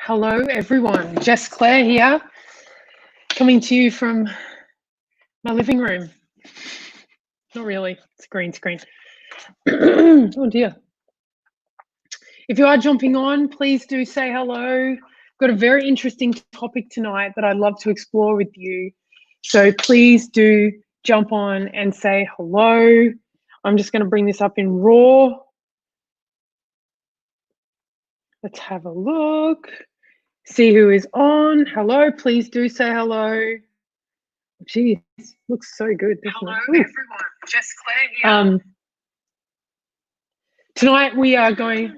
Hello, everyone. Jess Claire here, coming to you from my living room. Not really, it's a green screen. Oh dear. If you are jumping on, please do say hello. I've got a very interesting topic tonight that I'd love to explore with you. So please do jump on and say hello. I'm just going to bring this up in RAW. Let's have a look. See who is on. Hello, please do say hello. Geez, looks so good. Hello, everyone. Jess Claire here. Tonight we are going. If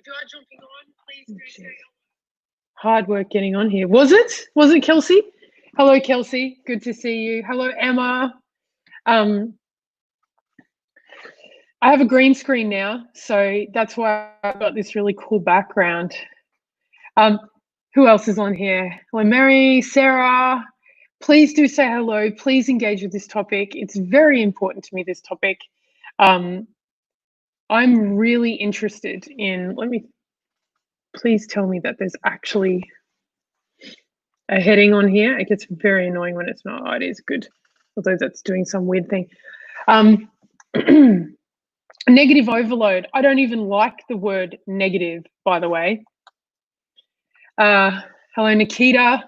you are jumping on, please do say hello. Hard work getting on here. Was it Kelsey? Hello, Kelsey. Good to see you. Hello, Emma. I have a green screen now, so that's why I've got this really cool background. Who else is on here? Hello, Mary, Sarah. Please do say hello. Please engage with this topic. It's very important to me, this topic. I'm really interested in, please tell me that there's actually a heading on here. It gets very annoying when it's not. Oh, it is good, although that's doing some weird thing. Negative overload. I don't even like the word negative, by the way. Hello, Nikita.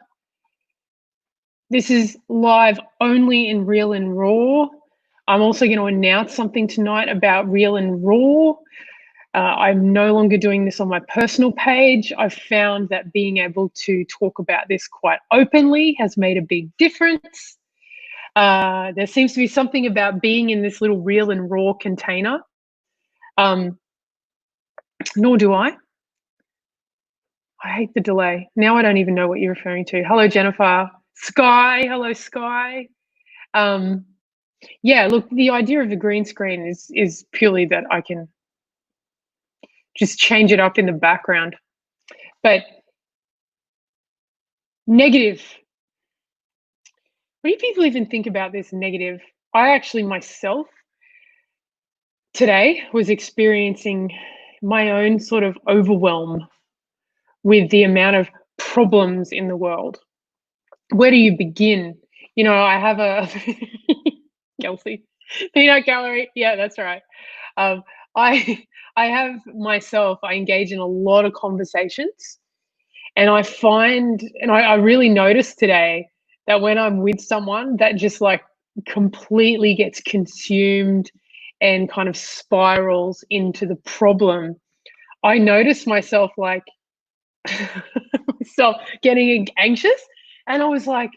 This is live only in Real and Raw. I'm also going to announce something tonight about Real and Raw. I'm no longer doing this on my personal page. I've found that being able to talk about this quite openly has made a big difference. There seems to be something about being in this little Real and Raw container. Nor do I. I hate the delay. Now I don't even know what you're referring to. Hello, Jennifer. Sky. Hello, Sky. Yeah, look, the idea of the green screen is purely that I can just change it up in the background. But negative. What do people even think about this negative? I actually myself today was experiencing my own sort of overwhelm with the amount of problems in the world. Where do you begin? You know, I have a Kelsey, peanut gallery. Yeah, that's right. I have myself, I engage in a lot of conversations, and I find, and I really noticed today that when I'm with someone that just like completely gets consumed and kind of spirals into the problem, I notice myself like myself getting anxious, and I was like,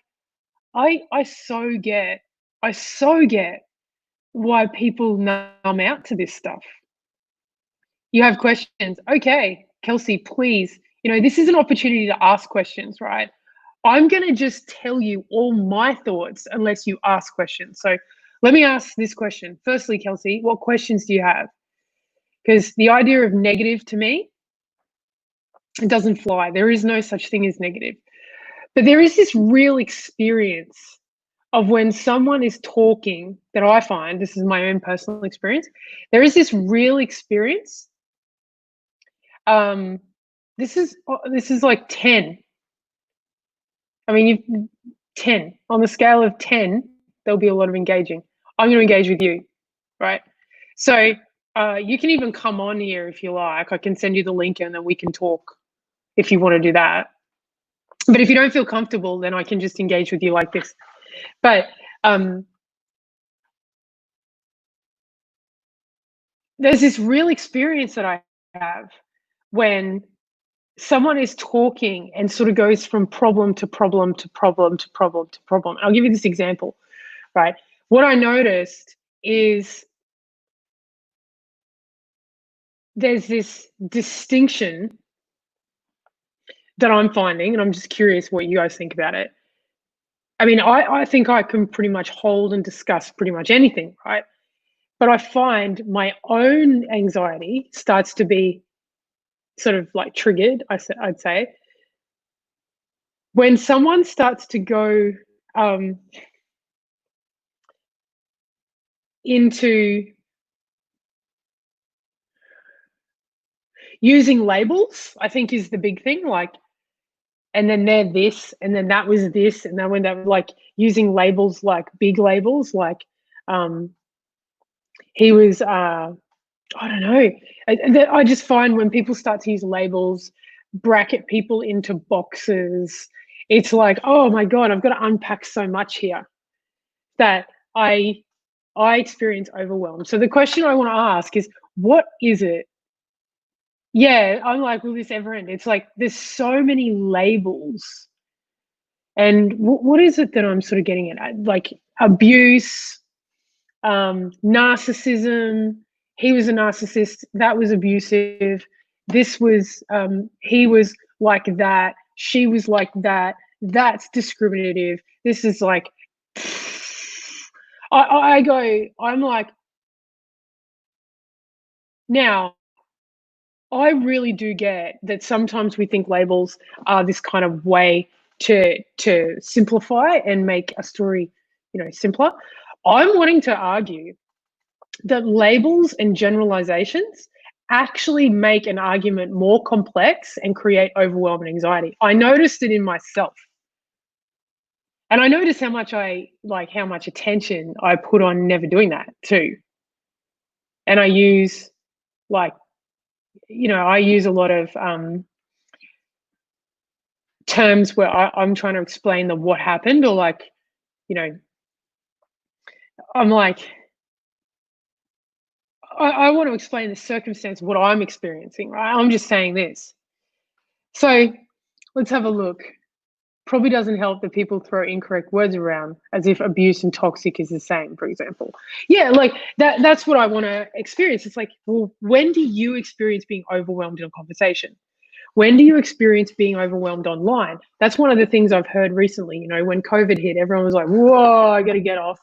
I so get why people numb out to this stuff. You have questions. Okay, Kelsey, please, you know, this is an opportunity to ask questions, right? I'm going to just tell you all my thoughts unless you ask questions. So let me ask this question. Firstly, Kelsey, what questions do you have? Because the idea of negative to me, it doesn't fly. There is no such thing as negative. But there is this real experience of when someone is talking that I find, this is my own personal experience, there is this real experience. This is like 10. I mean, 10. On the scale of 10, there'll be a lot of engaging. I'm going to engage with you, right? So you can even come on here if you like. I can send you the link and then we can talk if you want to do that. But if you don't feel comfortable, then I can just engage with you like this. But there's this real experience that I have when someone is talking and sort of goes from problem to problem to problem to problem to problem. I'll give you this example, right? What I noticed is there's this distinction that I'm finding, and I'm just curious what you guys think about it. I mean, I think I can pretty much hold and discuss pretty much anything, right? But I find my own anxiety starts to be sort of like triggered, I'd say, when someone starts to go into, using labels, I think, is the big thing. Like, and then they're this, and then that was this, and then when that, like, using labels, like big labels, like he was I don't know. I just find when people start to use labels, bracket people into boxes, it's like, oh my God, I've got to unpack so much here that I experience overwhelm. So the question I want to ask is, what is it? Yeah, I'm like, will this ever end? It's like, there's so many labels. And what is it that I'm sort of getting at? Like abuse, narcissism. He was a narcissist. That was abusive. This was, he was like that. She was like that. That's discriminative. This is like, I'm like, now, I really do get that sometimes we think labels are this kind of way to simplify and make a story, simpler. I'm wanting to argue that labels and generalizations actually make an argument more complex and create overwhelm and anxiety. I noticed it in myself. And I noticed how much attention I put on never doing that too. And I use I use a lot of terms where I'm trying to explain what happened, or I'm like, I want to explain the circumstance of what I'm experiencing, right? I'm just saying this. So let's have a look. Probably doesn't help that people throw incorrect words around as if abuse and toxic is the same, for example. Yeah, like that's what I want to experience. It's like, well, when do you experience being overwhelmed in a conversation? When do you experience being overwhelmed online? That's one of the things I've heard recently. When COVID hit, everyone was like, whoa, I got to get off.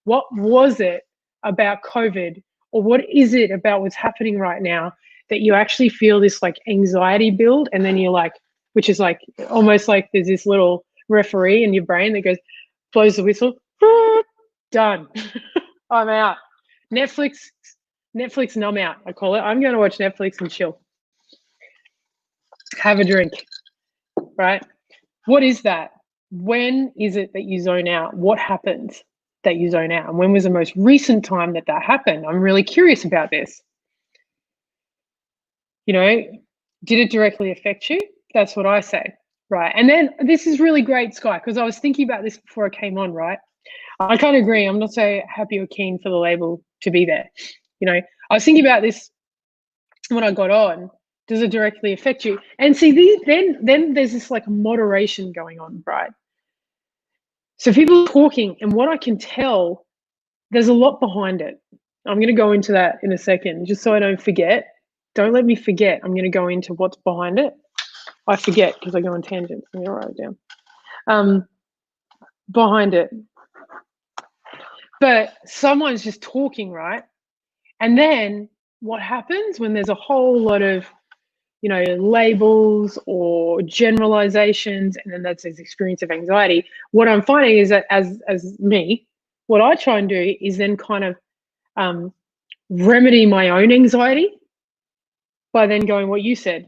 What was it about COVID, or what is it about what's happening right now that you actually feel this like anxiety build, and then you're like, which is like almost like there's this little referee in your brain that goes, blows the whistle, done. I'm out. Netflix-numb-out, I call it. I'm going to watch Netflix and chill. Have a drink, right? What is that? When is it that you zone out? What happens that you zone out? And when was the most recent time that happened? I'm really curious about this. Did it directly affect you? That's what I say, right? And then this is really great, Sky, because I was thinking about this before I came on, right? I kind of agree. I'm not so happy or keen for the label to be there. I was thinking about this when I got on. Does it directly affect you? And see, then there's this like moderation going on, right? So people are talking, and what I can tell, there's a lot behind it. I'm going to go into that in a second, just so I don't forget. Don't let me forget. I'm going to go into what's behind it. I forget because I go on tangents. I'm going to write it down. Behind it. But someone's just talking, right? And then what happens when there's a whole lot of labels or generalizations, and then that's this experience of anxiety? What I'm finding is that as me, what I try and do is then kind of remedy my own anxiety by then going, what you said,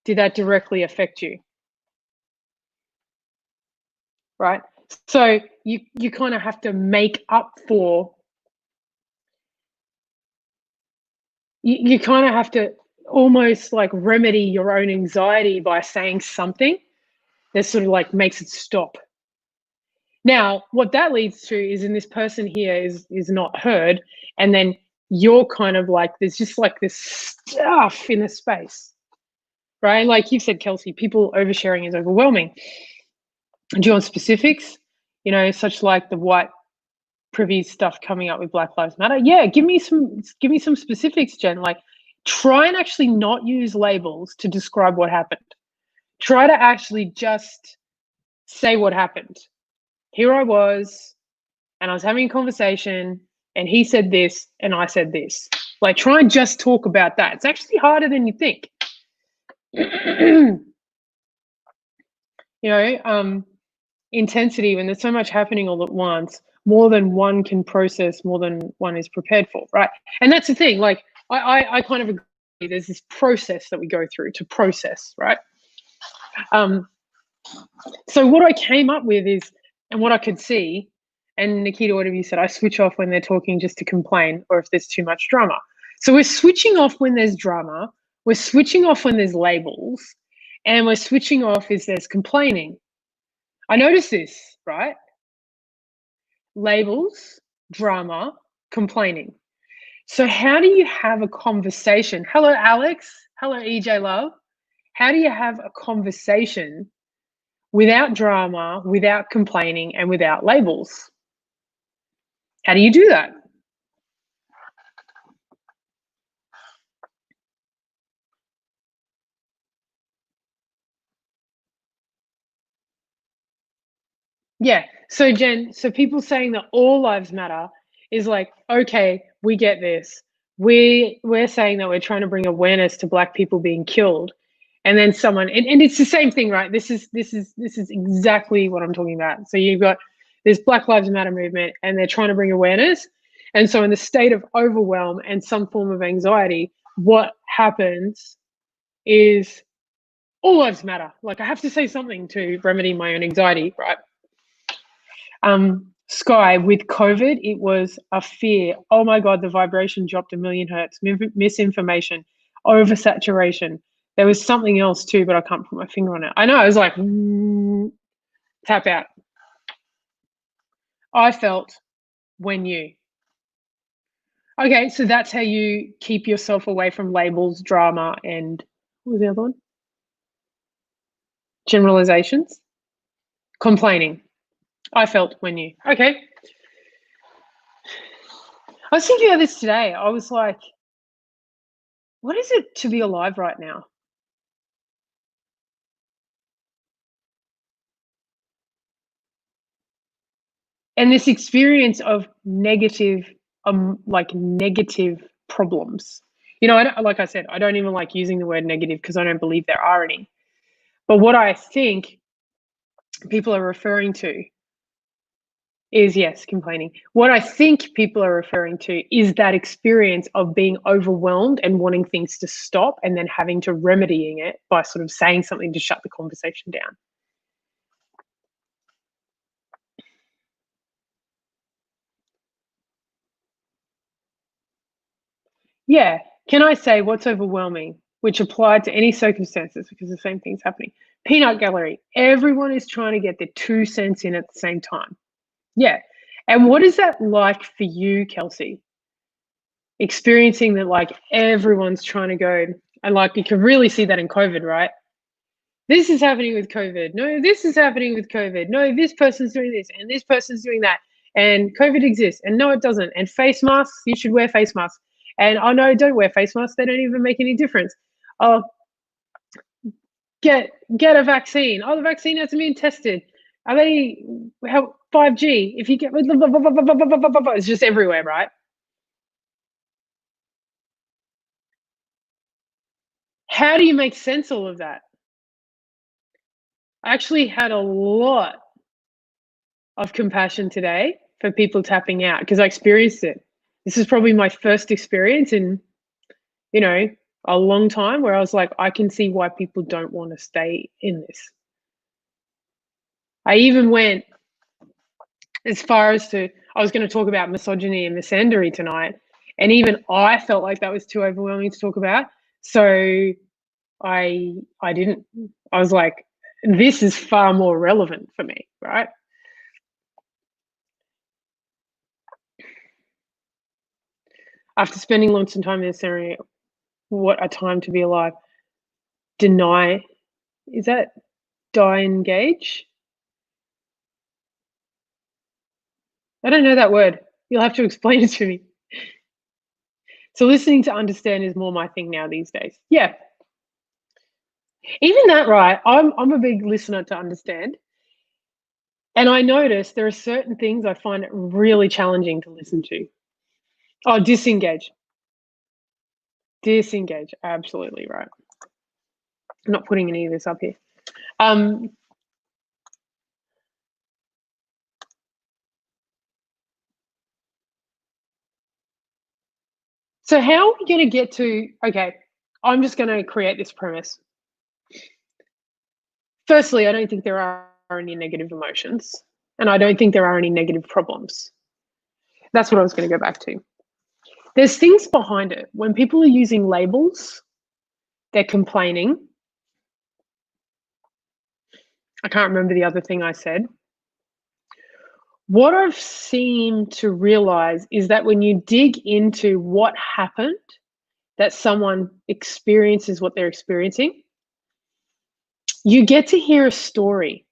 did that directly affect you? Right? So you kind of have to make up for, you kind of have to almost like remedy your own anxiety by saying something that sort of like makes it stop. Now, what that leads to is, in this person here is not heard, and then you're kind of like, there's just like this stuff in the space, right? Like you've said, Kelsey, people oversharing is overwhelming. Do you want specifics? Such like the white privy stuff coming up with Black Lives Matter. Yeah, give me some specifics, Jen. Like, try and actually not use labels to describe what happened. Try to actually just say what happened. Here I was, and I was having a conversation, and he said this, and I said this. Like, try and just talk about that. It's actually harder than you think. Intensity, when there's so much happening all at once, more than one can process, more than one is prepared for, right? And that's the thing. Like, I kind of agree there's this process that we go through to process, right? So what I came up with is, and what I could see, and Nikita, whatever you said, I switch off when they're talking just to complain or if there's too much drama. So we're switching off when there's drama, we're switching off when there's labels, and we're switching off if there's complaining. I noticed this, right? Labels, drama, complaining. So how do you have a conversation? Hello, Alex. Hello, EJ Love. How do you have a conversation without drama, without complaining, and without labels? How do you do that? Yeah. So Jen, so people saying that all lives matter is like, okay, we get this. We're saying that we're trying to bring awareness to Black people being killed. And then someone, and it's the same thing, right? This is exactly what I'm talking about. So you've got this Black Lives Matter movement and they're trying to bring awareness. And so in the state of overwhelm and some form of anxiety, what happens is all lives matter. Like I have to say something to remedy my own anxiety, right? Sky, with COVID, it was a fear. Oh my God, the vibration dropped 1,000,000 hertz, misinformation, oversaturation. There was something else too, but I can't put my finger on it. I know, I was like, tap out. I felt when you. Okay, so that's how you keep yourself away from labels, drama, and what was the other one? Generalizations? Complaining. I felt when you. Okay. I was thinking about this today. I was like, what is it to be alive right now? And this experience of negative, like negative problems. You know, like I said, I don't even like using the word negative because I don't believe there are any. But what I think people are referring to is, yes, complaining. What I think people are referring to is that experience of being overwhelmed and wanting things to stop and then having to remedying it by sort of saying something to shut the conversation down. Yeah. Can I say what's overwhelming, which applied to any circumstances because the same thing's happening? Peanut gallery. Everyone is trying to get their 2 cents in at the same time. Yeah. And what is that like for you, Kelsey? Experiencing that like everyone's trying to go, and like you can really see that in COVID, right? This is happening with COVID. No, this is happening with COVID. No, this person's doing this and this person's doing that. And COVID exists. And no, it doesn't. And face masks, you should wear face masks. And oh no, don't wear face masks. They don't even make any difference. Oh, get a vaccine. Oh, the vaccine hasn't been tested. Are they how 5G? If you get it's just everywhere, right? How do you make sense of all of that? I actually had a lot of compassion today for people tapping out because I experienced it. This is probably my first experience in, you know, a long time where I was like, I can see why people don't want to stay in this. I even went as far as to, I was going to talk about misogyny and misandry tonight. And even I felt like that was too overwhelming to talk about. So I didn't. I was like, this is far more relevant for me, right? After spending lots of time in this area, what a time to be alive. Deny, is that 𝙤𝙀𝙀𝙀𝙀? I don't know that word. You'll have to explain it to me. So listening to understand is more my thing now these days. Yeah. Even that, right? I'm a big listener to understand. And I notice there are certain things I find it really challenging to listen to. Oh, disengage. Disengage. Absolutely right. I'm not putting any of this up here. So how are we going to get to, okay, I'm just gonna create this premise. Firstly, I don't think there are any negative emotions, and I don't think there are any negative problems. That's what I was gonna go back to. There's things behind it. When people are using labels, they're complaining. I can't remember the other thing I said. What I've seemed to realize is that when you dig into what happened, that someone experiences what they're experiencing, you get to hear a story.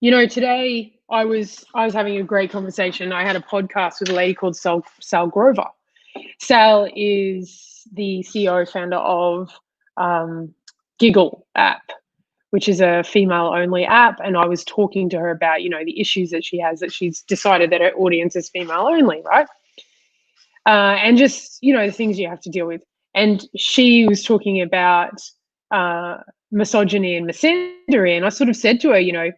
You know, today I was having a great conversation. I had a podcast with a lady called Sal Grover. Sal is the CEO founder of Giggle app, which is a female-only app. And I was talking to her about, you know, the issues that she has, that she's decided that her audience is female-only, right? And just, you know, the things you have to deal with. And she was talking about misogyny and misandry. And I sort of said to her, you know,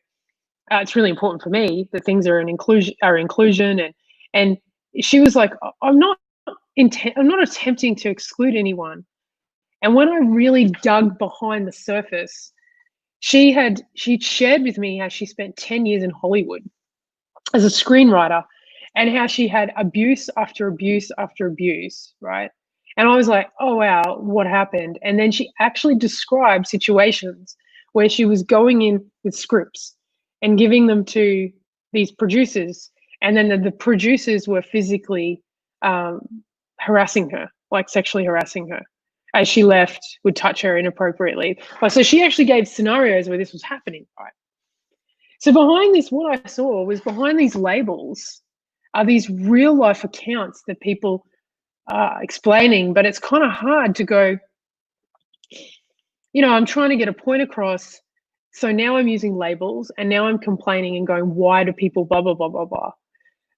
it's really important for me that things are inclusion, and she was like, I'm not attempting to exclude anyone. And when I really dug behind the surface, she'd shared with me how she spent 10 years in Hollywood as a screenwriter, and how she had abuse after abuse after abuse, right? And I was like, oh wow, what happened? And then she actually described situations where she was going in with scripts and giving them to these producers, and then the producers were physically harassing her, like sexually harassing her. As she left, would touch her inappropriately. Like, so she actually gave scenarios where this was happening, right? So behind this, what I saw was behind these labels are these real life accounts that people are explaining, but it's kind of hard to go, you know, I'm trying to get a point across. So now I'm using labels, and now I'm complaining and going, why do people blah, blah, blah, blah, blah.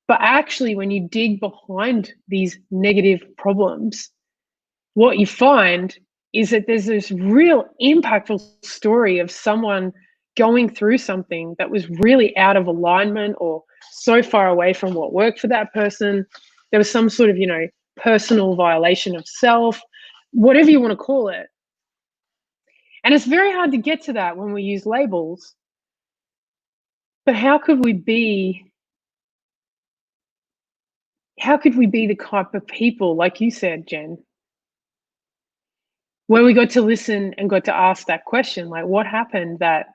But actually, when you dig behind these negative problems, what you find is that there's this real impactful story of someone going through something that was really out of alignment or so far away from what worked for that person. There was some sort of, you know, personal violation of self, whatever you want to call it. And it's very hard to get to that when we use labels. But how could we be the type of people, like you said, Jen, where we got to listen and got to ask that question, like, what happened that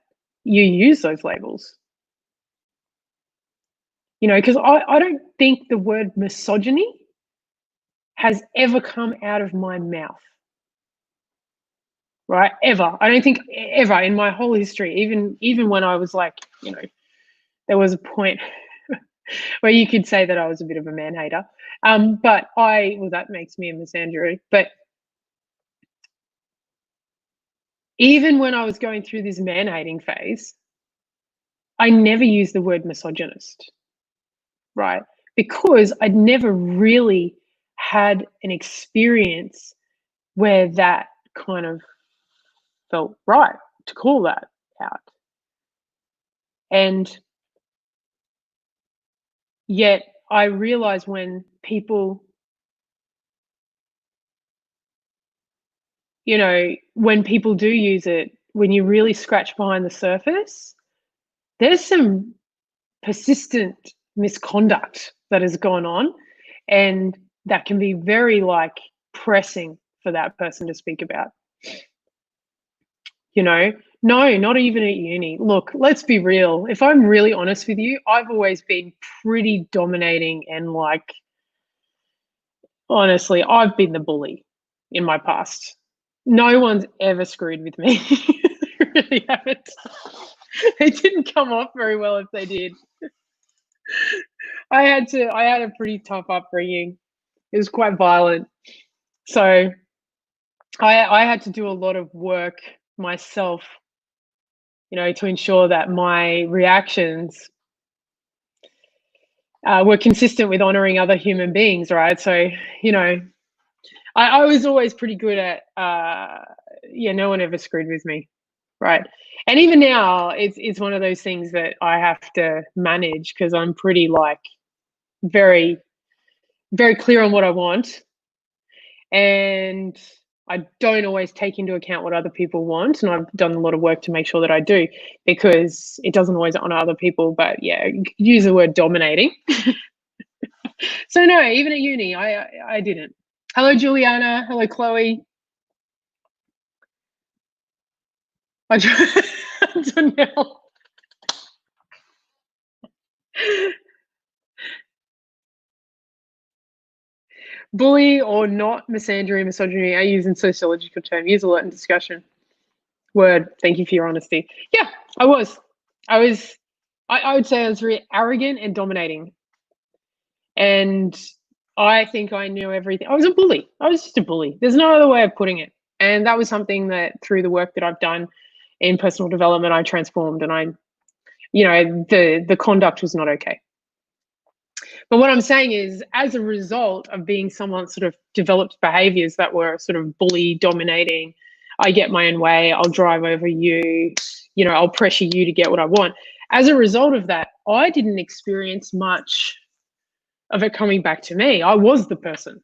you use those labels? You know, because I don't think the word misogyny has ever come out of my mouth, right? Ever. I don't think ever in my whole history, even when I was like, you know, there was a point where you could say that I was a bit of a man hater. But well, that makes me a misandry. But even when I was going through this man hating phase, I never used the word misogynist, right? Because I'd never really had an experience where that kind of felt right to call that out. And yet I realize when people, you know, when people do use it, when you really scratch behind the surface, there's some persistent misconduct that has gone on, and that can be very like pressing for that person to speak about. You know, no, not even at uni. Look, let's be real. If I'm really honest with you, I've always been pretty dominating, and like, honestly, I've been the bully in my past. No one's ever screwed with me. They really haven't. They didn't come off very well if they did. I had a pretty tough upbringing. It was quite violent. So I had to do a lot of work myself, you know, to ensure that my reactions were consistent with honoring other human beings, right? So, you know, I was always pretty good at, yeah, no one ever screwed with me, right? And even now, it's one of those things that I have to manage, because I'm pretty like, very, very clear on what I want, and I don't always take into account what other people want, and I've done a lot of work to make sure that I do, because it doesn't always honor other people. But yeah, you could use the word dominating. So no, even at uni, I didn't. Hello, Juliana. Hello, Chloe. Janelle. Bully or not misandry, misogyny, I use in sociological term. Use a lot in discussion. Word. Thank you for your honesty. Yeah, I was. I would say I was very arrogant and dominating. And I think I knew everything. I was a bully. I was just a bully. There's no other way of putting it. And that was something that through the work that I've done in personal development, I transformed, and the conduct was not okay. But what I'm saying is, as a result of being someone sort of developed behaviors that were sort of bully dominating, I get my own way, I'll drive over you, I'll pressure you to get what I want. As a result of that, I didn't experience much of it coming back to me. I was the person.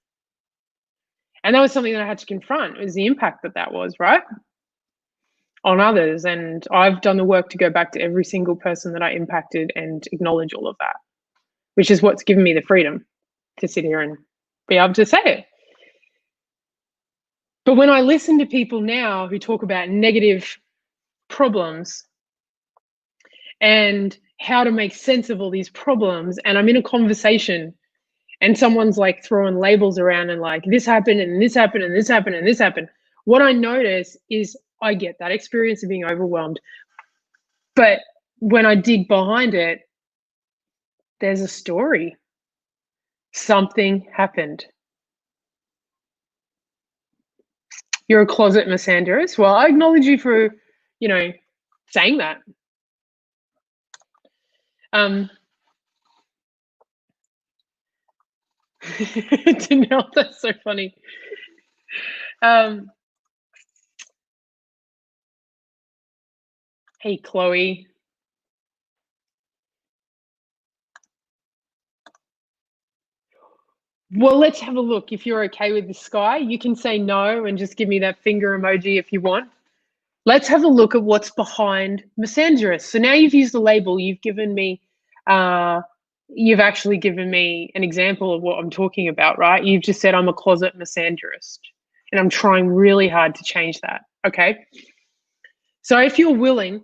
And that was something that I had to confront, was the impact that was, right, on others. And I've done the work to go back to every single person that I impacted and acknowledge all of that, which is what's given me the freedom to sit here and be able to say it. But when I listen to people now who talk about negative problems and how to make sense of all these problems, and I'm in a conversation and someone's like throwing labels around and like, this happened and this happened and this happened and this happened, what I notice is I get that experience of being overwhelmed. But when I dig behind it, there's a story. Something happened. You're a closet misandrist. Well, I acknowledge you for, saying that. Janelle, that's so funny. Hey, Chloe. Well, let's have a look. If you're okay with the sky, you can say no and just give me that finger emoji if you want. Let's have a look at what's behind misandrist. So now you've used the label, you've given me, you've actually given me an example of what I'm talking about, right? You've just said I'm a closet misandrist, and I'm trying really hard to change that, okay? So if you're willing,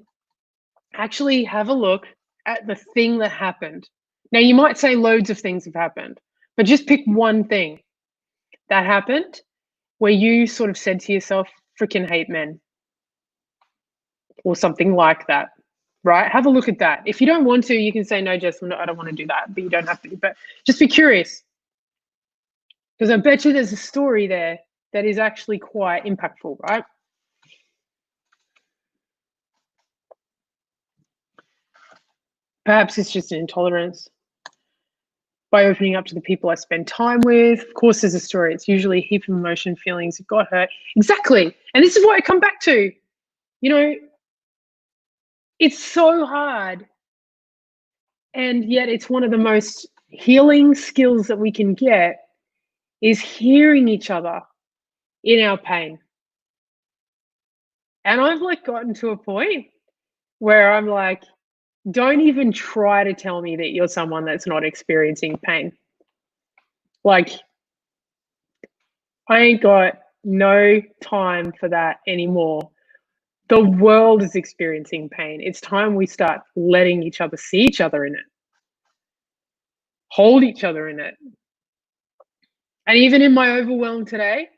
actually have a look at the thing that happened. Now, you might say loads of things have happened, but just pick one thing that happened where you sort of said to yourself, freaking hate men, or something like that, right? Have a look at that. If you don't want to, you can say, no, Jess, I don't want to do that, but you don't have to. But just be curious, because I bet you there's a story there that is actually quite impactful, right? Perhaps it's just an intolerance. By opening up to the people I spend time with. Of course, there's a story. It's usually a heap of emotion, feelings, it got hurt. Exactly. And this is what I come back to. It's so hard. And yet it's one of the most healing skills that we can get, is hearing each other in our pain. And I've gotten to a point where I'm like, don't even try to tell me that you're someone that's not experiencing pain. I ain't got no time for that anymore. The world is experiencing pain. It's time we start letting each other see each other in it, hold each other in it. And even in my overwhelm today,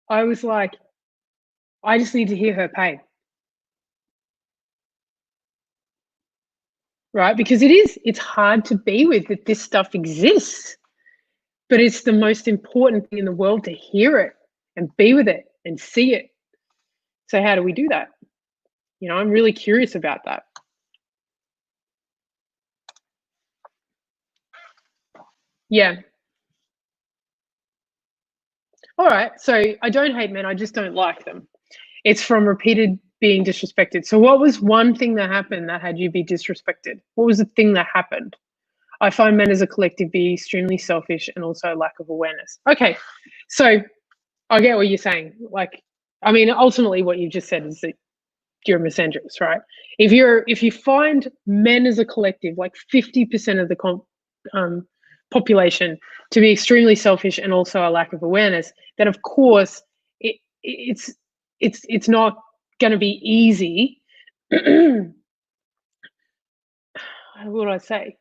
I was like, I just need to hear her pain. Right? Because it's hard to be with that this stuff exists, but it's the most important thing in the world to hear it and be with it and see it. So how do we do that? I'm really curious about that. Yeah. All right. So I don't hate men. I just don't like them. It's from repeated being disrespected. So what was one thing that happened that had you be disrespected? What was the thing that happened? I find men as a collective be extremely selfish and also a lack of awareness. Okay, so I get what you're saying. Like, I mean, ultimately what you just said is that you're misandrous, right? If you find men as a collective, like 50% of the population, to be extremely selfish and also a lack of awareness, then of course it's not going to be easy. What do I say?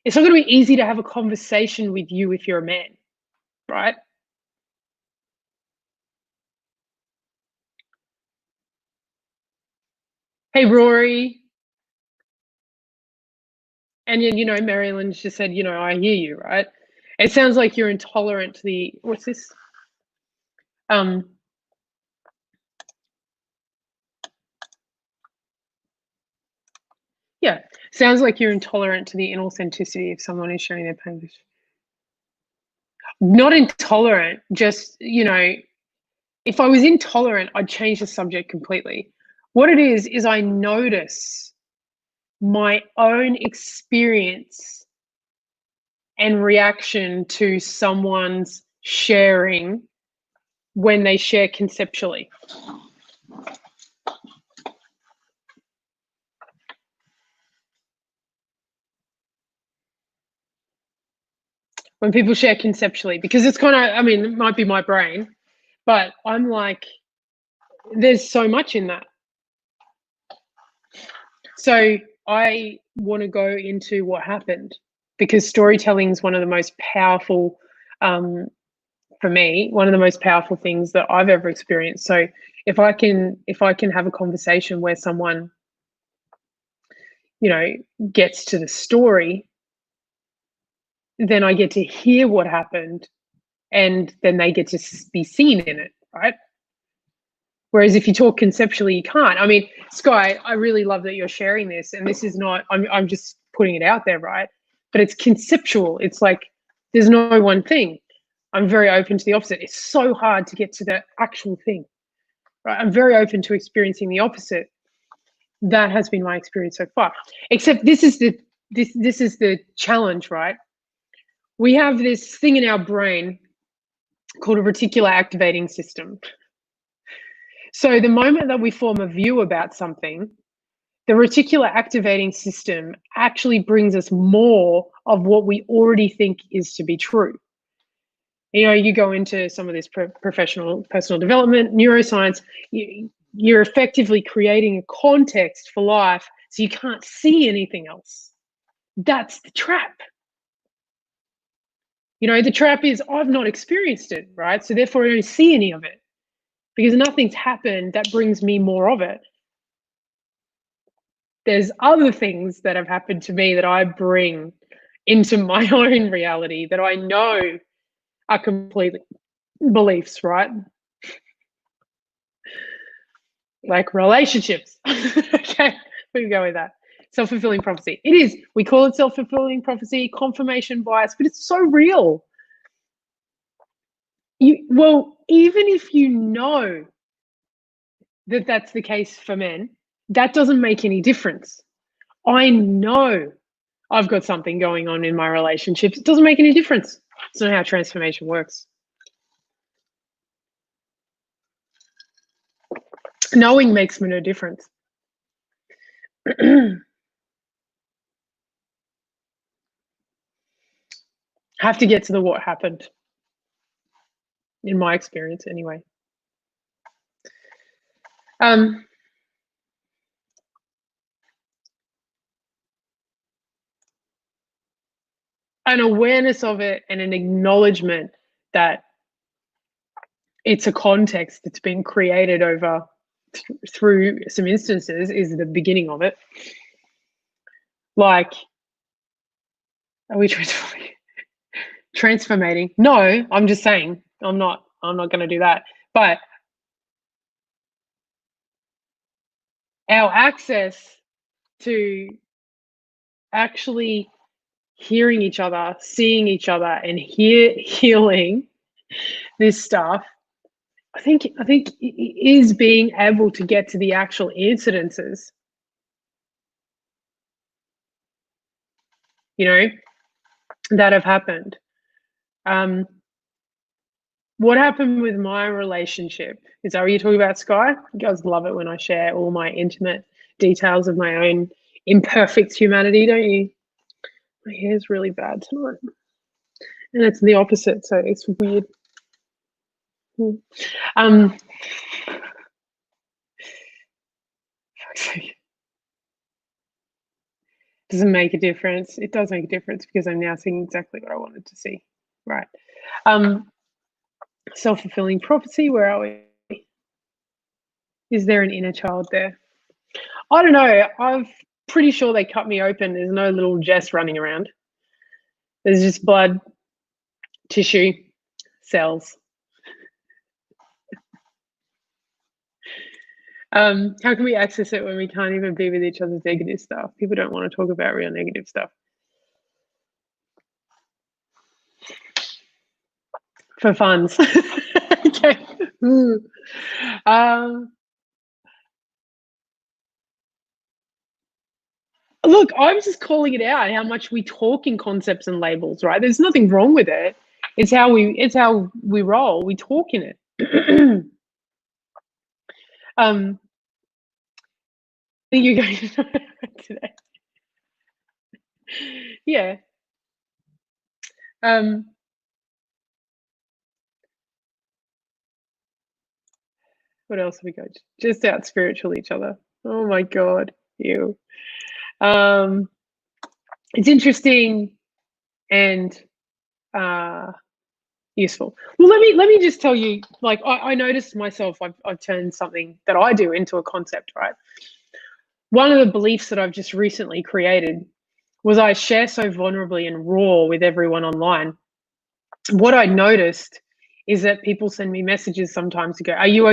It's not going to be easy to have a conversation with you if you're a man, right? Hey, Rory. And you know, Marilyn just said, you know, I hear you, right? It sounds like you're intolerant to the, what's this? Yeah, sounds like you're intolerant to the inauthenticity of someone who's showing their pain. Not intolerant, just, you know, if I was intolerant, I'd change the subject completely. What it is I notice my own experience and reaction to someone's sharing when they share conceptually. When people share conceptually, because it's kind of, I mean, it might be my brain, but I'm like, there's so much in that. So I want to go into what happened, because storytelling is one of the most powerful, for me, one of the most powerful things that I've ever experienced. So if I can have a conversation where someone, you know, gets to the story, then I get to hear what happened, and then they get to be seen in it, right? Whereas if you talk conceptually, you can't. I mean, Sky, I really love that you're sharing this, and this is not, I'm just putting it out there, right? But it's conceptual. It's like, there's no one thing. I'm very open to the opposite. It's so hard to get to the actual thing, right? I'm very open to experiencing the opposite. That has been my experience so far. Except this is the challenge, right? We have this thing in our brain called a reticular activating system. So the moment that we form a view about something, the reticular activating system actually brings us more of what we already think is to be true. You know, you go into some of this professional personal development, neuroscience, you're effectively creating a context for life, so you can't see anything else. That's the trap. You know, the trap is I've not experienced it, right? So therefore I don't see any of it, because nothing's happened that brings me more of it. There's other things that have happened to me that I bring into my own reality that I know are completely beliefs, right? Like relationships. Okay, we can go with that. Self-fulfilling prophecy. It is. We call it self-fulfilling prophecy, confirmation bias, but it's so real. Well, even if you know that that's the case for men, that doesn't make any difference. I know I've got something going on in my relationships. It doesn't make any difference. It's not how transformation works. Knowing makes me no difference. Have to get to the what happened, in my experience anyway. An awareness of it and an acknowledgement that it's a context that's been created over through some instances is the beginning of it. Like, are we transformating? No, I'm just saying I'm not going to do that. But our access to actually hearing each other, seeing each other, and healing this stuff, I think is being able to get to the actual incidences. You know, that have happened. Um, what happened with my relationship? Is that what you're talking about, Sky? You guys love it when I share all my intimate details of my own imperfect humanity, don't you? My hair's really bad tonight. And it's the opposite, so it's weird. Um, doesn't make a difference. It does make a difference because I'm now seeing exactly what I wanted to see. Right. Self-fulfilling prophecy, where are we? Is there an inner child there? I don't know. I'm pretty sure they cut me open. There's no little Jess running around. There's just blood, tissue, cells. How can we access it when we can't even be with each other's negative stuff? People don't want to talk about real negative stuff. For funds. Okay. Look, I'm just calling it out how much we talk in concepts and labels, right? There's nothing wrong with it. It's how we roll. We talk in it. I think you're going to today. Yeah. What else have we got? Just out spiritual each other. Oh my God. You. It's interesting and useful. Well, let me just tell you, like, I noticed myself, I've turned something that I do into a concept, right? One of the beliefs that I've just recently created was I share so vulnerably and raw with everyone online. What I noticed is that people send me messages sometimes to go, "Are you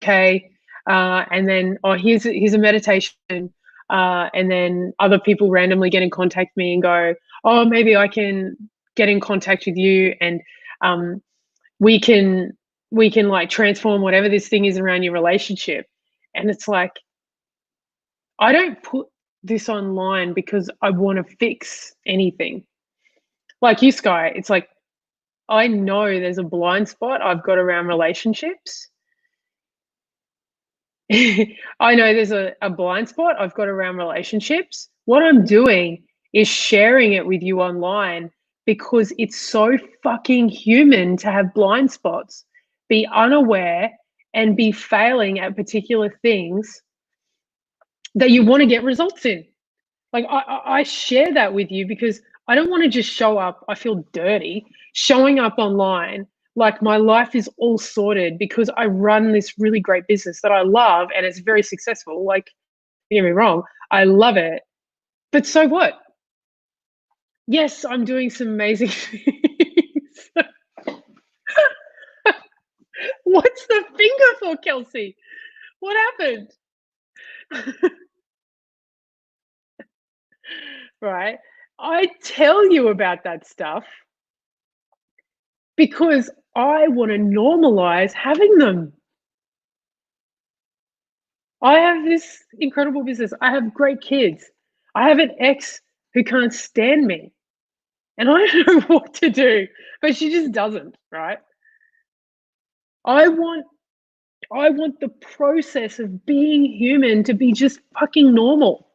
okay?" And then, "Oh, here's a meditation." And then other people randomly get in contact with me and go, "Oh, maybe I can get in contact with you, and we can like transform whatever this thing is around your relationship." And it's like, I don't put this online because I want to fix anything. Like you, Sky, it's like, I know there's a blind spot I've got around relationships. I know there's a blind spot I've got around relationships. What I'm doing is sharing it with you online because it's so fucking human to have blind spots, be unaware, and be failing at particular things that you want to get results in. Like, I share that with you because I don't want to just show up. I feel dirty showing up online like my life is all sorted because I run this really great business that I love and it's very successful. Like, don't get me wrong, I love it. But so what? Yes, I'm doing some amazing things. What's the finger for, Kelsey? What happened? Right? I tell you about that stuff because I want to normalize having them. I have this incredible business. I have great kids. I have an ex who can't stand me. And I don't know what to do, but she just doesn't, right? I want the process of being human to be just fucking normal.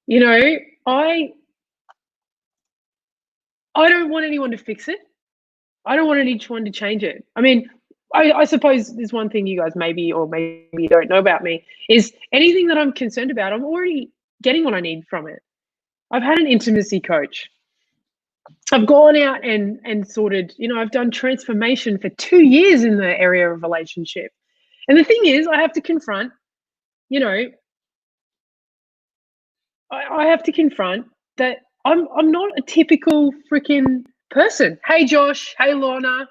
You know, I don't want anyone to fix it. I don't want anyone to change it. I mean, I suppose there's one thing you guys maybe or maybe you don't know about me is anything that I'm concerned about, I'm already getting what I need from it. I've had an intimacy coach. I've gone out and sorted, you know, I've done transformation for 2 years in the area of relationship. And the thing is, I have to confront, you know, I have to confront that I'm not a typical freaking person. Hey Josh, hey Lorna.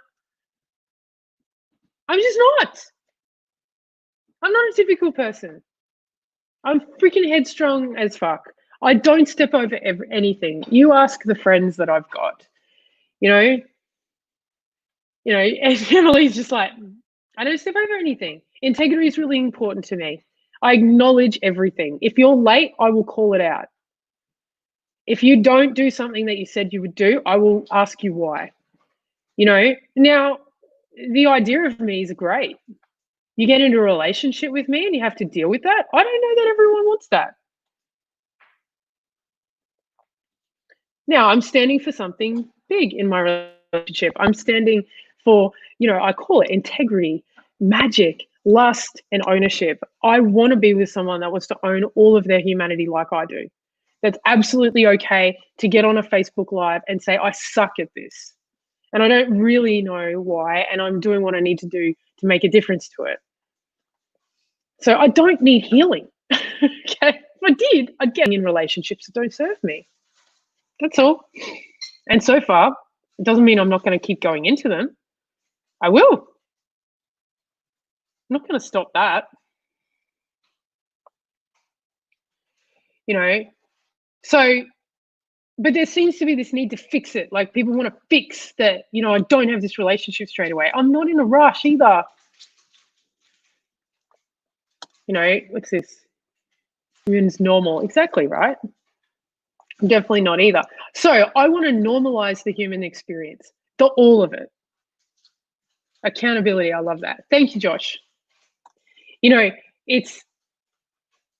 I'm just not. I'm not a typical person. I'm freaking headstrong as fuck. I don't step over anything. You ask the friends that I've got, you know, and Emily's just like, I don't step over anything. Integrity is really important to me. I acknowledge everything. If you're late, I will call it out. If you don't do something that you said you would do, I will ask you why. You know, now the idea of me is great. You get into a relationship with me and you have to deal with that. I don't know that everyone wants that. Now, I'm standing for something big in my relationship. I'm standing for, I call it integrity, magic, lust, and ownership. I want to be with someone that wants to own all of their humanity like I do. That's absolutely okay to get on a Facebook Live and say, I suck at this. And I don't really know why, and I'm doing what I need to do to make a difference to it. So I don't need healing. Okay. If I did, I'd get in relationships that don't serve me. That's all. And so far, it doesn't mean I'm not going to keep going into them. I will. I'm not going to stop that. So, but there seems to be this need to fix it. Like people want to fix that, I don't have this relationship straight away. I'm not in a rush either. What's this? Humans normal. Exactly, right? I'm definitely not either. So I want to normalize the human experience, all of it. Accountability, I love that. Thank you, Josh. It's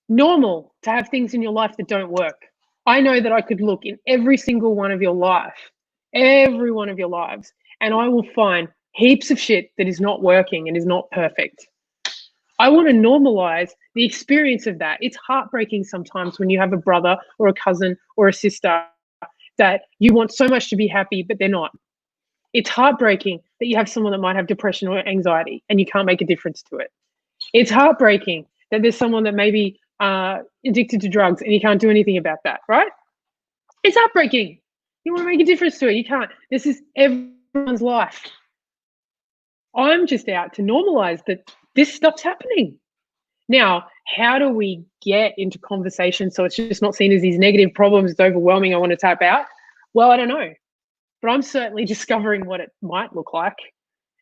normal to have things in your life that don't work. I know that I could look in every single one of your life, every one of your lives, and I will find heaps of shit that is not working and is not perfect. I want to normalize the experience of that. It's heartbreaking sometimes when you have a brother or a cousin or a sister that you want so much to be happy, but they're not. It's heartbreaking that you have someone that might have depression or anxiety and you can't make a difference to it. It's heartbreaking that there's someone that may be addicted to drugs and you can't do anything about that, right? It's heartbreaking. You want to make a difference to it. You can't. This is everyone's life. I'm just out to normalize that this stuff's happening. Now, how do we get into conversation so it's just not seen as these negative problems, it's overwhelming, I want to tap out? Well, I don't know. But I'm certainly discovering what it might look like.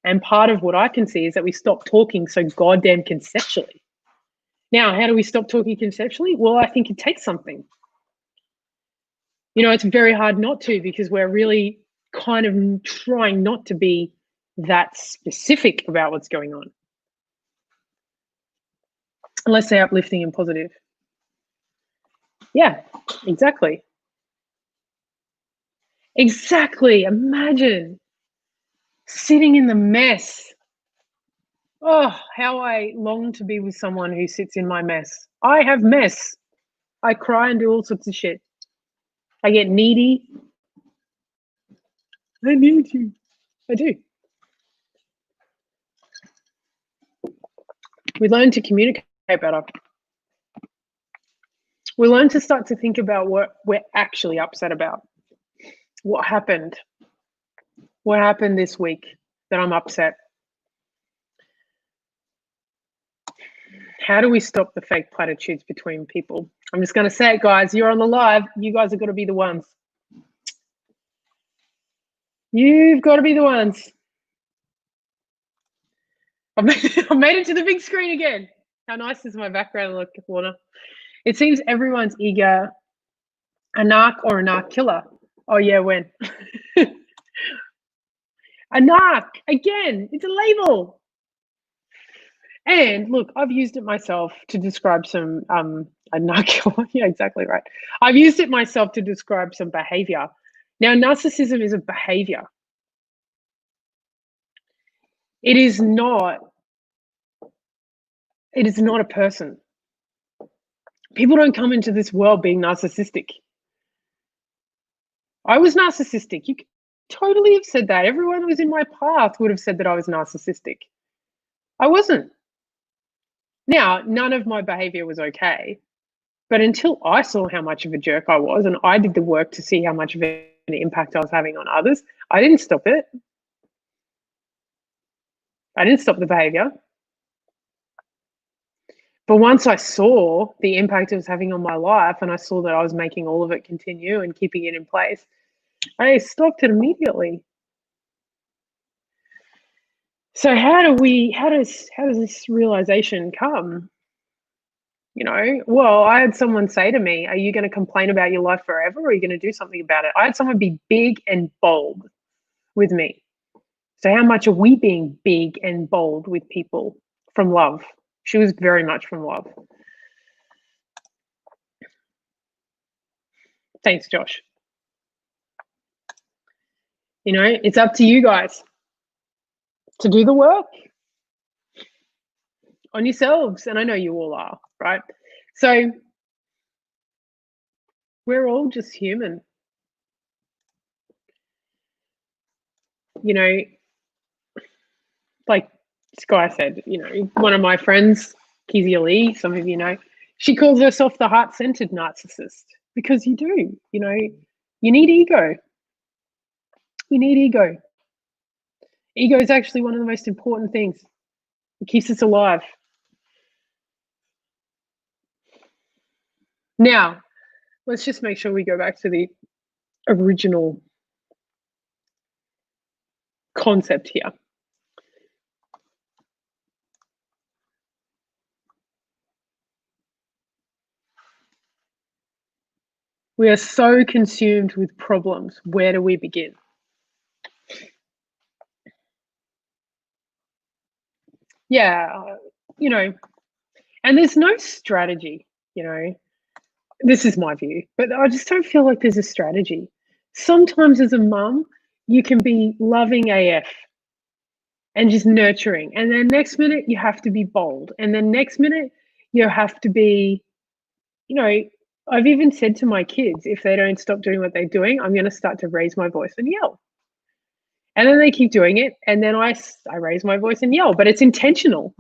And part of what I can see is that we stop talking so goddamn conceptually. Now, how do we stop talking conceptually? Well, I think it takes something. It's very hard not to because we're really kind of trying not to be that specific about what's going on. Unless they're uplifting and positive. Yeah, exactly. Exactly. Imagine sitting in the mess. Oh, how I long to be with someone who sits in my mess. I have mess. I cry and do all sorts of shit. I get needy. I need you. I do. We learn to communicate better. We learn to start to think about what we're actually upset about. What happened? What happened this week that I'm upset? How do we stop the fake platitudes between people? I'm just going to say it, guys. You're on the live. You guys are going to be the ones. You've got to be the ones. I've made it to the big screen again. How nice is my background look, Warner? It seems everyone's eager a narc or a narc killer. Oh, yeah, when? A narc, again, it's a label. And look, I've used it myself to describe some, a narc killer. Yeah, exactly right. I've used it myself to describe some behavior. Now, narcissism is a behavior. It is not a person. People don't come into this world being narcissistic. I was narcissistic. You could totally have said that. Everyone who was in my path would have said that I was narcissistic. I wasn't. Now, none of my behavior was okay. But until I saw how much of a jerk I was and I did the work to see how much of an impact I was having on others, I didn't stop it. I didn't stop the behavior. But once I saw the impact it was having on my life and I saw that I was making all of it continue and keeping it in place, I stopped it immediately. So how does this realization come? Well, I had someone say to me, "Are you going to complain about your life forever, or are you going to do something about it?" I had someone be big and bold with me. So how much are we being big and bold with people from love? She was very much from love. Thanks, Josh. It's up to you guys to do the work on yourselves. And I know you all are, right? So we're all just human. Like this guy said, one of my friends, 𝘾𝙊𝙂𝙖𝙑𝙀𝙀𝙀, some of you know, she calls herself the heart-centered narcissist because you do, you need ego. You need ego. Ego is actually one of the most important things. It keeps us alive. Now, let's just make sure we go back to the original concept here. We are so consumed with problems. Where do we begin? Yeah, and there's no strategy, This is my view, but I just don't feel like there's a strategy. Sometimes as a mum, you can be loving AF and just nurturing, and then next minute you have to be bold, and then next minute you have to be, I've even said to my kids, if they don't stop doing what they're doing, I'm going to start to raise my voice and yell. And then they keep doing it, and then I raise my voice and yell, but it's intentional,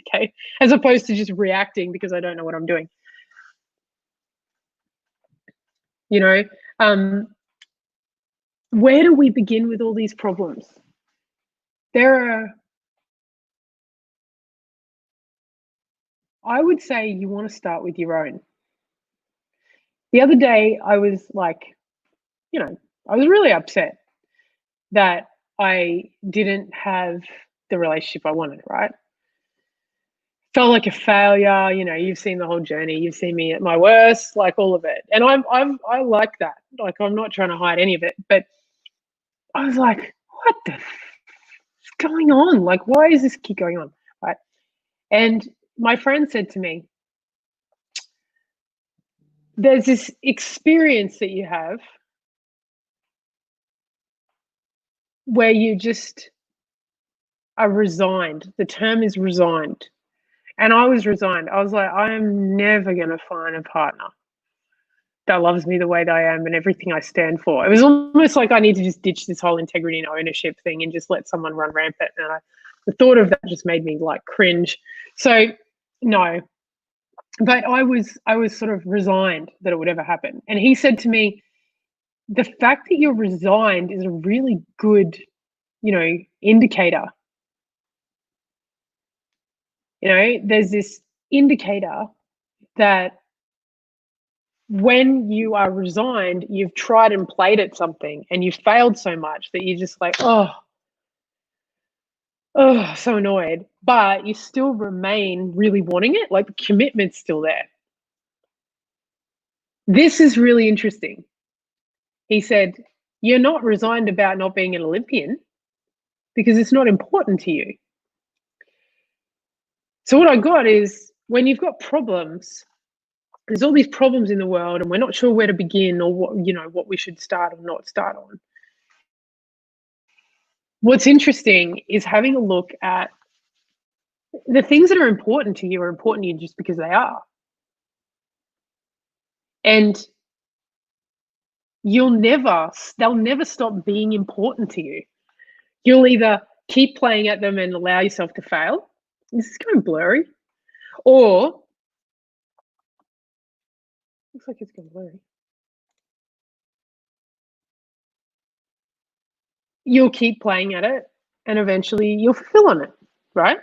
okay, as opposed to just reacting because I don't know what I'm doing. Where do we begin with all these problems? I would say you want to start with your own. The other day, I was like, I was really upset that I didn't have the relationship I wanted, right? Felt like a failure. You've seen the whole journey. You've seen me at my worst, like all of it. And I like that. Like, I'm not trying to hide any of it, but I was like, what the f is going on? Like, why is this keep going on? Right. And my friend said to me, there's this experience that you have where you just are resigned. The term is resigned. And I was resigned. I was like, I am never going to find a partner that loves me the way that I am and everything I stand for. It was almost like I need to just ditch this whole integrity and ownership thing and just let someone run rampant. And the thought of that just made me like cringe. So no, but I was sort of resigned that it would ever happen. And he said to me, the fact that you're resigned is a really good, indicator. There's this indicator that when you are resigned, you've tried and played at something and you've failed so much that you're just like, oh, so annoyed, but you still remain really wanting it. Like, the commitment's still there. This is really interesting. He said, you're not resigned about not being an Olympian because it's not important to you. So what I got is, when you've got problems, there's all these problems in the world and we're not sure where to begin or what we should start or not start on. What's interesting is having a look at the things that are important to you just because they are. And they'll never stop being important to you. You'll either keep playing at them and allow yourself to fail. This is kind of blurry. Or, looks like it's going blurry. You'll keep playing at it and eventually you'll fulfill on it, right?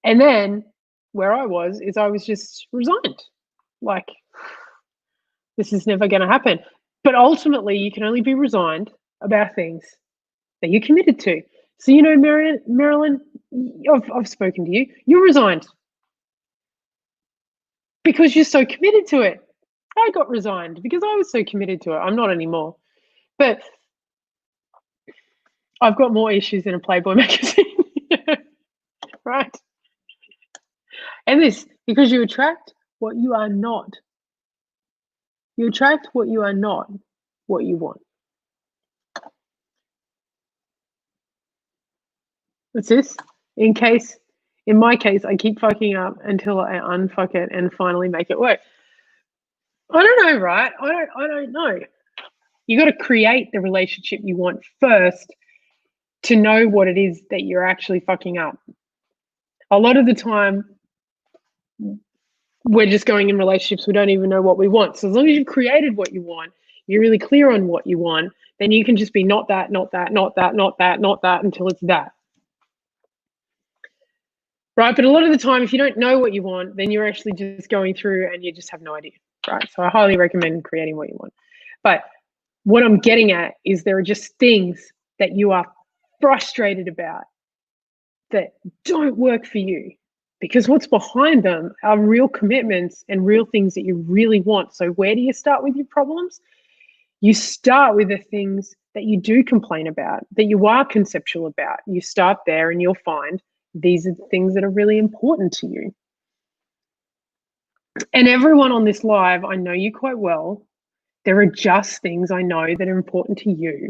And then where I was just resigned. Like, this is never going to happen. But ultimately, you can only be resigned about things that you're committed to. So, Marilyn, I've spoken to you. You're resigned. because you're so committed to it. I got resigned because I was so committed to it. I'm not anymore. But I've got more issues in a Playboy magazine. Right? And this, because you attract what you are not. You attract what you are not, what you want. What's this? In my case, I keep fucking up until I unfuck it and finally make it work. I don't know, right? I don't know. You got to create the relationship you want first to know what it is that you're actually fucking up. A lot of the time, we're just going in relationships, we don't even know what we want. So as long as you've created what you want, you're really clear on what you want, then you can just be not that, not that, not that, not that, not that until it's that. Right? But a lot of the time, if you don't know what you want, then you're actually just going through and you just have no idea. Right? So I highly recommend creating what you want. But what I'm getting at is there are just things that you are frustrated about that don't work for you, because what's behind them are real commitments and real things that you really want. So where do you start with your problems? You start with the things that you do complain about, that you are conceptual about. You start there and you'll find these are the things that are really important to you. And everyone on this live, I know you quite well. There are just things I know that are important to you.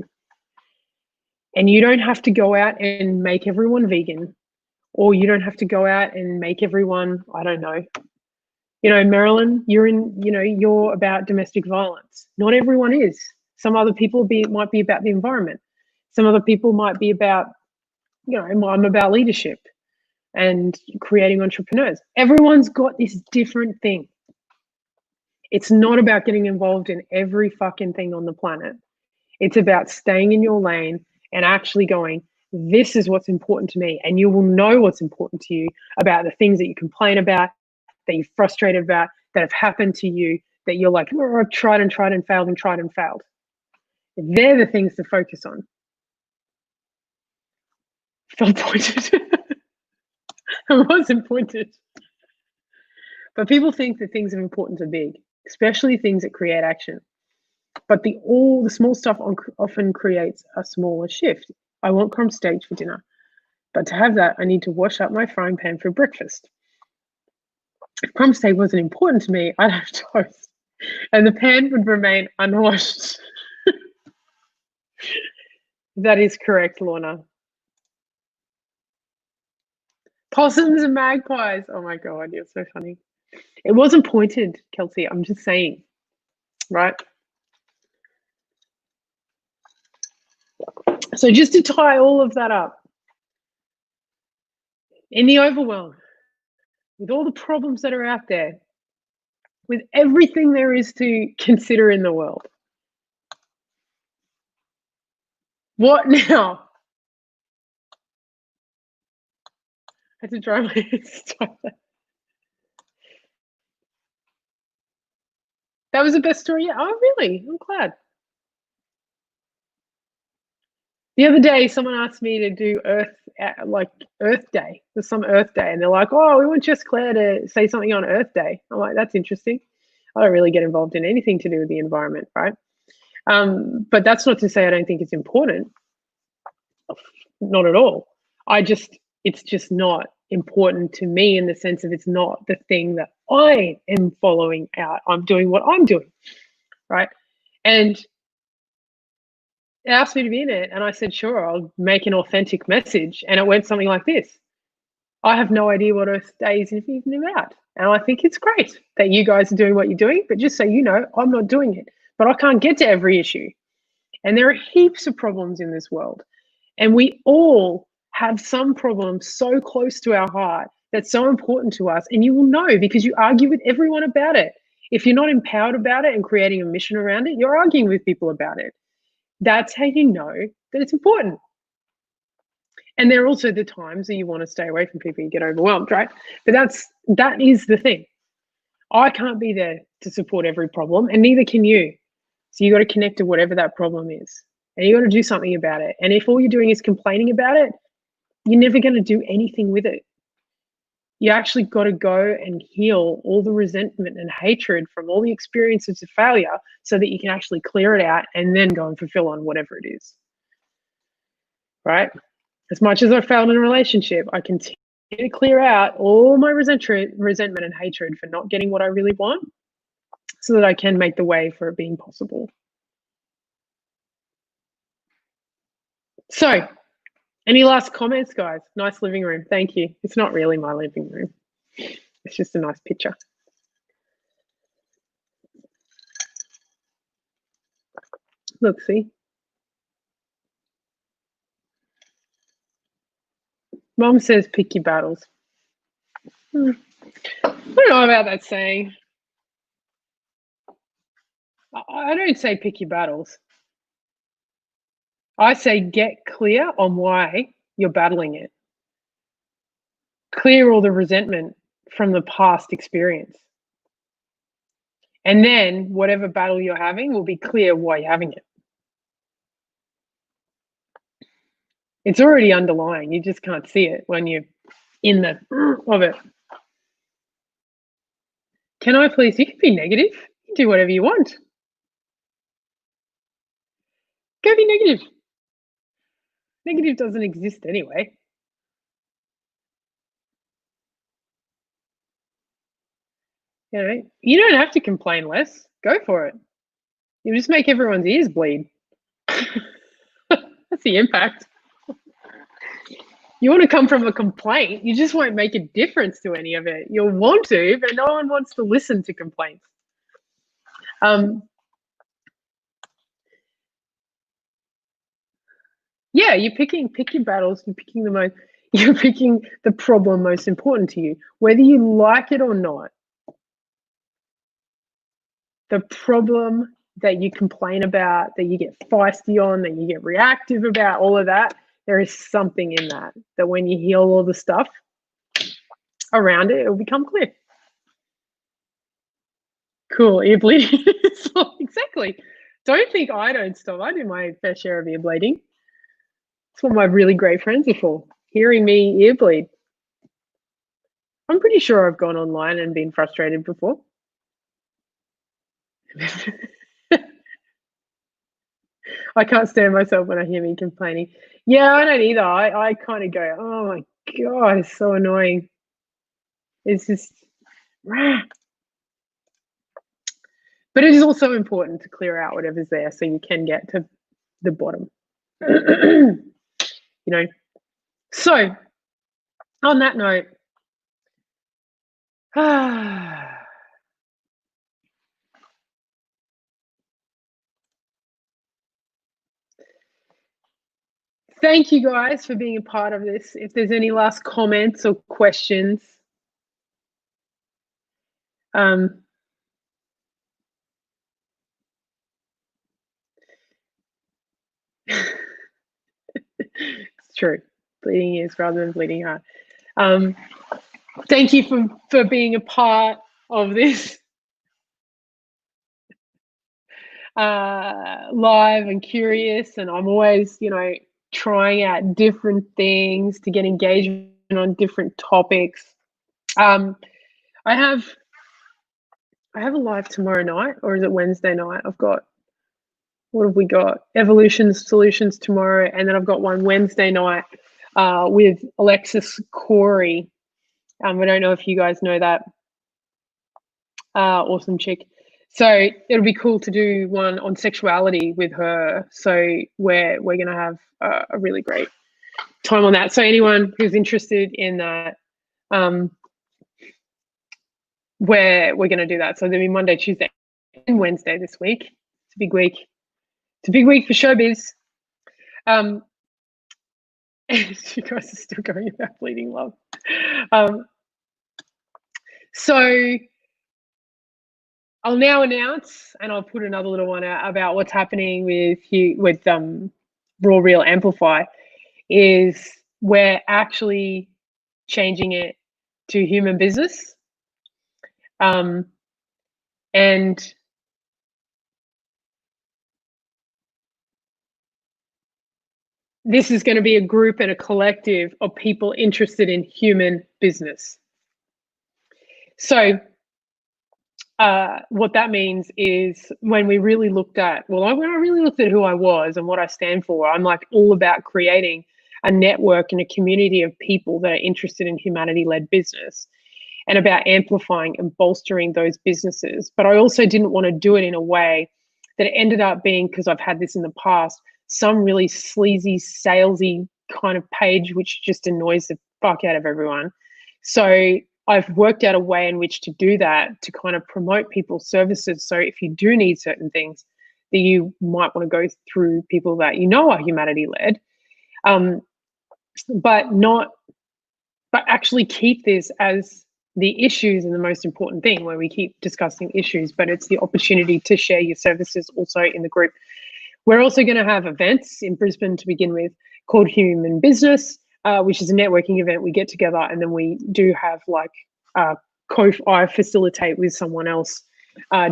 And you don't have to go out and make everyone vegan, or you don't have to go out and make everyone, I don't know. You know, Marilyn, you're about domestic violence. Not everyone is. Some other people might be about the environment. Some other people might be about, I'm about leadership and creating entrepreneurs. Everyone's got this different thing. It's not about getting involved in every fucking thing on the planet. It's about staying in your lane and actually going, this is what's important to me. And you will know what's important to you about the things that you complain about, that you're frustrated about, that have happened to you, that you're like, oh, I've tried and tried and failed and tried and failed. They're the things to focus on. Felt pointed. I wasn't pointed. But people think that things of importance are big, especially things that create action. But all the small stuff often creates a smaller shift. I want crumb steak for dinner. But to have that, I need to wash up my frying pan for breakfast. If crumb steak wasn't important to me, I'd have toast. And the pan would remain unwashed. That is correct, Lorna. Possums and magpies. Oh my God, you're so funny. It wasn't pointed, Kelsey. I'm just saying, right? So just to tie all of that up, in the overwhelm, with all the problems that are out there, with everything there is to consider in the world, what now? I had to dry my hands. That was the best story yet. Oh, really? I'm glad. The other day, someone asked me to do Earth Day. There's some Earth Day, and they're like, "Oh, we want Jess Claire to say something on Earth Day." I'm like, "That's interesting." I don't really get involved in anything to do with the environment, right? But that's not to say I don't think it's important. Not at all. It's just not important to me in the sense of it's not the thing that I am following out. I'm doing what I'm doing, right? And it asked me to be in it, and I said, sure, I'll make an authentic message. And it went something like this: I have no idea what Earth Day is even about. And I think it's great that you guys are doing what you're doing, but just so you know, I'm not doing it. But I can't get to every issue. And there are heaps of problems in this world. And we all have some problem so close to our heart that's so important to us. And you will know because you argue with everyone about it. If you're not empowered about it and creating a mission around it, you're arguing with people about it. That's how you know that it's important. And there are also the times that you want to stay away from people, you get overwhelmed, right? But that is the thing. I can't be there to support every problem, and neither can you. So you got to connect to whatever that problem is, and you got to do something about it. And if all you're doing is complaining about it, you're never going to do anything with it. You actually got to go and heal all the resentment and hatred from all the experiences of failure so that you can actually clear it out and then go and fulfill on whatever it is. Right? As much as I failed in a relationship, I continue to clear out all my resentment and hatred for not getting what I really want so that I can make the way for it being possible. So, any last comments, guys? Nice living room. Thank you. It's not really my living room. It's just a nice picture. Look, see? Mom says pick your battles. I don't know about that saying. I don't say pick your battles. I say get clear on why you're battling it. Clear all the resentment from the past experience. And then whatever battle you're having will be clear why you're having it. It's already underlying. You just can't see it when you're in the of it. Can I please? You can be negative. You can do whatever you want. Go be negative. Negative doesn't exist anyway. You know, you don't have to complain less. Go for it. You just make everyone's ears bleed. That's the impact. You want to come from a complaint, you just won't make a difference to any of it. You'll want to, but no one wants to listen to complaints. Yeah, pick your battles, you're picking the problem most important to you, whether you like it or not. The problem that you complain about, that you get feisty on, that you get reactive about, all of that, there is something in that when you heal all the stuff around it, it'll become clear. Cool, ear bleeding. Exactly. Don't think I don't stop. I do my fair share of ear bleeding. That's what my really great friends are for, hearing me ear bleed. I'm pretty sure I've gone online and been frustrated before. I can't stand myself when I hear me complaining. Yeah, I don't either. I kind of go, oh my God, it's so annoying. It's just, rah. But it is also important to clear out whatever's there so you can get to the bottom. You know. So, on that note, thank you guys for being a part of this. If there's any last comments or questions, it's true. Bleeding ears rather than bleeding heart. Thank you for being a part of this live and curious, and I'm always, trying out different things to get engagement on different topics. I have a live tomorrow night, or is it Wednesday night? What have we got? Evolution Solutions tomorrow, and then I've got one Wednesday night with Alexis Corey. I don't know if you guys know that. Awesome chick. So it'll be cool to do one on sexuality with her. So we're gonna have a really great time on that. So anyone who's interested in that, we're gonna do that. So there'll be Monday, Tuesday, and Wednesday this week. It's a big week. It's a big week for showbiz. You guys are still going about bleeding love. So I'll now announce, and I'll put another little one out about what's happening with Raw Real Amplify. Is we're actually changing it to human business, and this is going to be a group and a collective of people interested in human business. So what that means is when we really looked at, when I really looked at who I was and what I stand for, I'm like all about creating a network and a community of people that are interested in humanity-led business and about amplifying and bolstering those businesses. But I also didn't want to do it in a way that it ended up being, because I've had this in the past, some really sleazy, salesy kind of page, which just annoys the fuck out of everyone. So I've worked out a way in which to do that, to kind of promote people's services. So if you do need certain things, that you might want to go through people that you know are humanity-led, but actually keep this as the issues and the most important thing, where we keep discussing issues, but it's the opportunity to share your services also in the group. We're also going to have events in Brisbane to begin with called Human Business, which is a networking event. We get together and then we do have like I facilitate with someone else,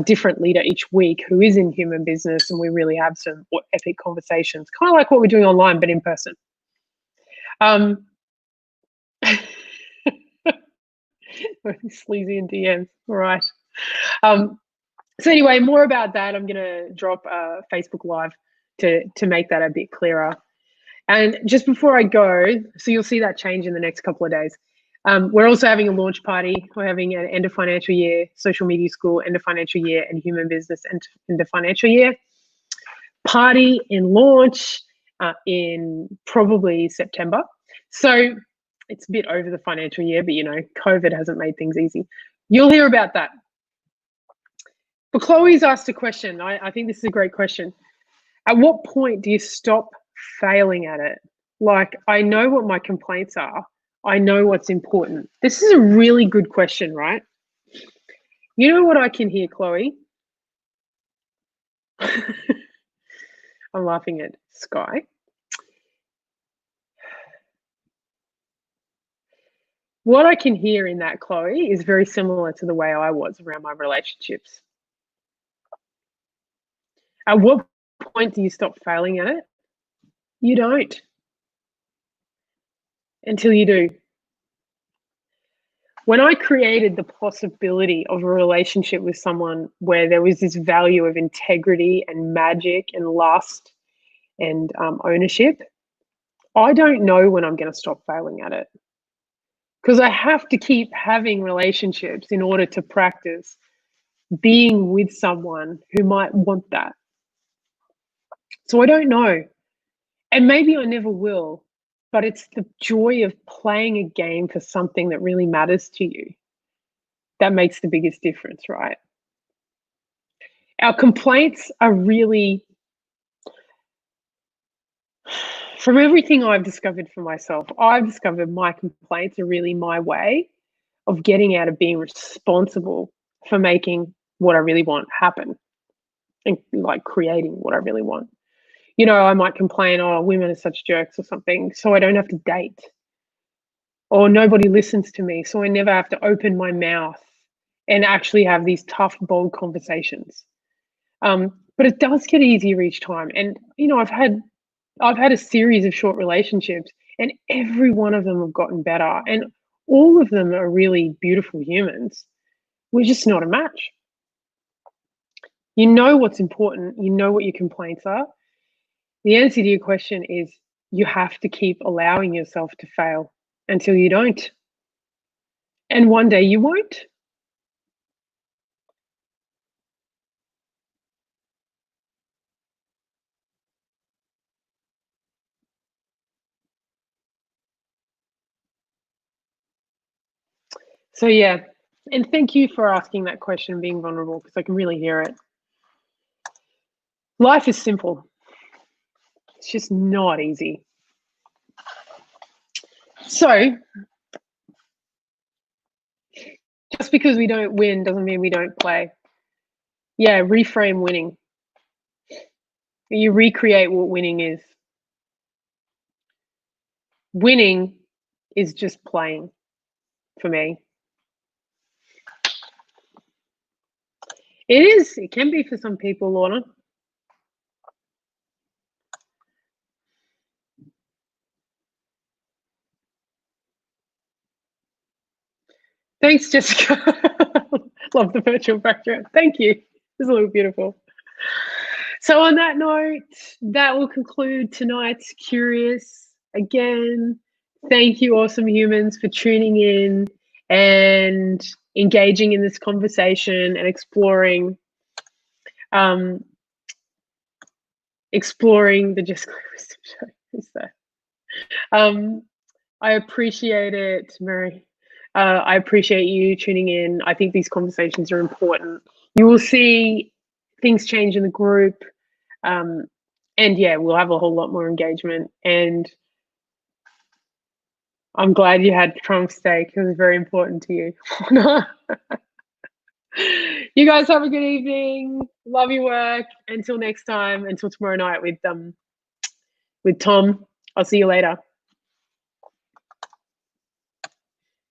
different leader each week who is in human business, and we really have some epic conversations, kind of like what we're doing online, but in person. Sleazy in DMs, all right. So anyway, more about that. I'm going to drop a Facebook Live to make that a bit clearer. And just before I go, so you'll see that change in the next couple of days. We're also having a launch party. We're having an end of financial year social media school, end of financial year, and human business end of financial year party and launch in probably September. So it's a bit over the financial year, but you know, COVID hasn't made things easy. You'll hear about that. But Chloe's asked a question. I think this is a great question. At what point do you stop failing at it? Like, I know what my complaints are. I know what's important. This is a really good question, right? You know what I can hear, Chloe? I'm laughing at Sky. What I can hear in that, Chloe, is very similar to the way I was around my relationships. At what point do you stop failing at it? You don't. Until you do. When I created the possibility of a relationship with someone where there was this value of integrity and magic and lust and ownership, I don't know when I'm going to stop failing at it, because I have to keep having relationships in order to practice being with someone who might want that. So I don't know. And maybe I never will, but it's the joy of playing a game for something that really matters to you that makes the biggest difference, right? Our complaints are really, from everything I've discovered for myself, I've discovered my complaints are really my way of getting out of being responsible for making what I really want happen and like creating what I really want. You know, I might complain, oh, women are such jerks or something, so I don't have to date. Or nobody listens to me, so I never have to open my mouth and actually have these tough, bold conversations. But it does get easier each time. And, you know, I've had a series of short relationships, and every one of them have gotten better. And all of them are really beautiful humans. We're just not a match. You know what's important. You know what your complaints are. The answer to your question is you have to keep allowing yourself to fail until you don't. And one day you won't. So yeah, and thank you for asking that question and being vulnerable, because I can really hear it. Life is simple. It's just not easy. So just because we don't win doesn't mean we don't play. Yeah, reframe winning. You recreate what winning is. Winning is just playing for me. It is. It can be for some people, Lorna. Thanks, Jessica. Love the virtual background. Thank you. This will look beautiful. So on that note, that will conclude tonight's Curious. Again, thank you, awesome humans, for tuning in and engaging in this conversation and exploring the Just Clear Wisdom Show. Who's that? I appreciate it, Mary. I appreciate you tuning in. I think these conversations are important. You will see things change in the group. And yeah, we'll have a whole lot more engagement. And I'm glad you had trunk steak. It was very important to you. You guys have a good evening. Love your work. Until next time, until tomorrow night with Tom. I'll see you later.